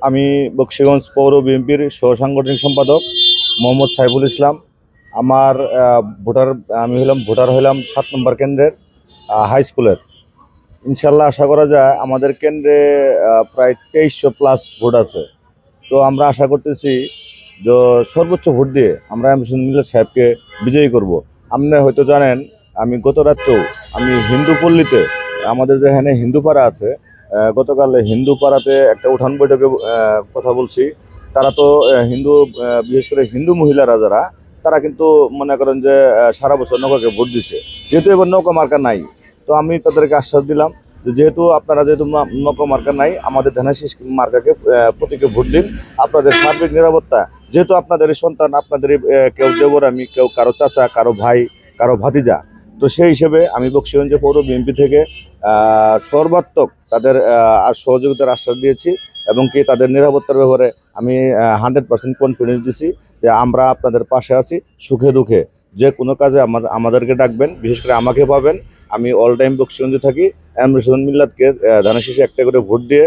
আমি বকশীগঞ্জ পৌর বিএনপির সহ সাংগঠনিক সম্পাদক মোহাম্মদ সাইফুল ইসলাম। আমার আমি ভোটার হইলাম 7 নম্বর কেন্দ্রের হাই স্কুলের। ইনশাল্লাহ আশা করা যায় আমাদের কেন্দ্রে প্রায় 2300+ ভোট আছে। তো আমরা আশা করতেছি যে সর্বোচ্চ ভোট দিয়ে আমরা এমসিন মিল্লাত সাহেবকে বিজয়ী করব। আপনি হয়তো জানেন, আমি গত রাত্রেও আমি হিন্দু পল্লীতে, আমাদের যেখানে হিন্দু পাড়া আছে, গতকাল হিন্দু পাড়াতে একটা উঠান বৈঠকে কথা বলছি। তারা তো হিন্দু, বিশেষ করে হিন্দু মহিলারা যারা, তারা কিন্তু মনে করেন যে সারা বছর নৌকাকে ভোট দিছে। যেহেতু এবার নৌকা মার্কা নাই, তো আমি তাদেরকে আশ্বাস দিলাম যে যেহেতু নৌকা মার্কা নাই, আমাদের ধানের মার্কাকে প্রতীকে ভোট দিন। আপনাদের সার্বিক নিরাপত্তা, যেহেতু আপনাদেরই সন্তান, আপনাদেরই কেউ দেবর, আমি কেউ কারো চাচা, কারো ভাই, কারো ভাতিজা। তো সেই হিসেবে আমি বকশীগঞ্জ পৌর বিএনপি থেকে সর্বাত্মক তাদের সহযোগিতার আশ্বাস দিয়েছি, এবং কি তাদের নিরাপত্তার ব্যাপারে আমি 100% কনফিডেন্স দিছি যে আমরা আপনাদের পাশে আছি, সুখে দুঃখে যে কোনো কাজে আমাদেরকে ডাকবেন, বিশেষ করে আমাকে পাবেন। আমি অল টাইম বকশীগঞ্জে থাকি। এমসিন মিল্লাতকে ধানের শীষে একটা করে ভোট দিয়ে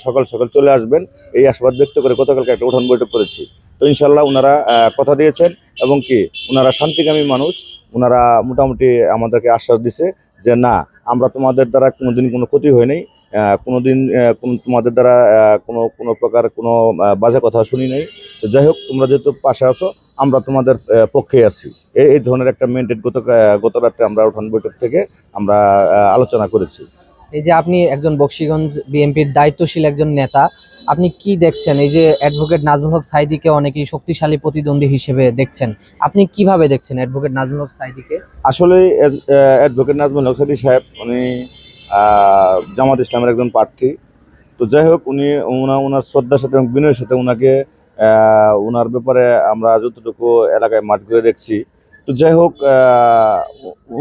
সকাল সকাল চলে আসবেন, এই আশাবাদ ব্যক্ত করে গতকালকে একটা উঠান বৈঠক করেছি। তো ইনশাল্লাহ ওনারা কথা দিয়েছেন, এবং কি ওনারা শান্তিকামী মানুষ। ওনারা মোটামুটি আমাদেরকে আশ্বাস দিছে যে না, আমরা তোমাদের দ্বারা কোনোদিন কোনো ক্ষতি হয়নি, কোনোদিন তোমাদের দ্বারা কোনো প্রকার কোনো বাজে কথা শুনি নাই। তো যাই হোক, তোমরা যেহেতু পাশে আছো, আমরা তোমাদের পক্ষে আছি। এই ধরনের একটা মেন্টেন গত রাত্রে আমরা উঠান বৈঠক থেকে আমরা আলোচনা করেছি। এই যে আপনি একজন বকশীগঞ্জ বিএনপির দায়িত্বশীল একজন নেতা, আপনি কি দেখছেন এই যে অ্যাডভোকেট নাজমুল হক সাঈদীকে অনেকেই শক্তিশালী প্রতিদ্বন্দ্বী হিসেবে দেখছেন, আপনি কিভাবে দেখছেন অ্যাডভোকেট নাজমুল হক সাঈদীকে? আসলে অ্যাডভোকেট নাজমুল হক সাঈদী সাহেব, উনি জামাত ইসলামের একজন প্রার্থী। তো যাই হোক, ওনার শ্রদ্ধার সাথে এবং বিনয়ের সাথে ওনাকে ওনার ব্যাপারে আমরা যতটুকু এলাকায় মাঠ ঘুরে দেখছি। তো যাই হোক,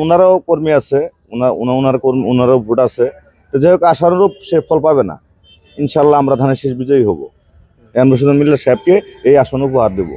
ওনারাও কর্মী আছে, ওনারও ভোট আছে। তো যাই হোক, আশানুরূপ সে ফল পাবে না। ইনশাল্লাহ আমরা ধানের শীষ বিজয়ী হব। এমসিন মিল্লাত সাহেবকে এই আসন উপহার দেব।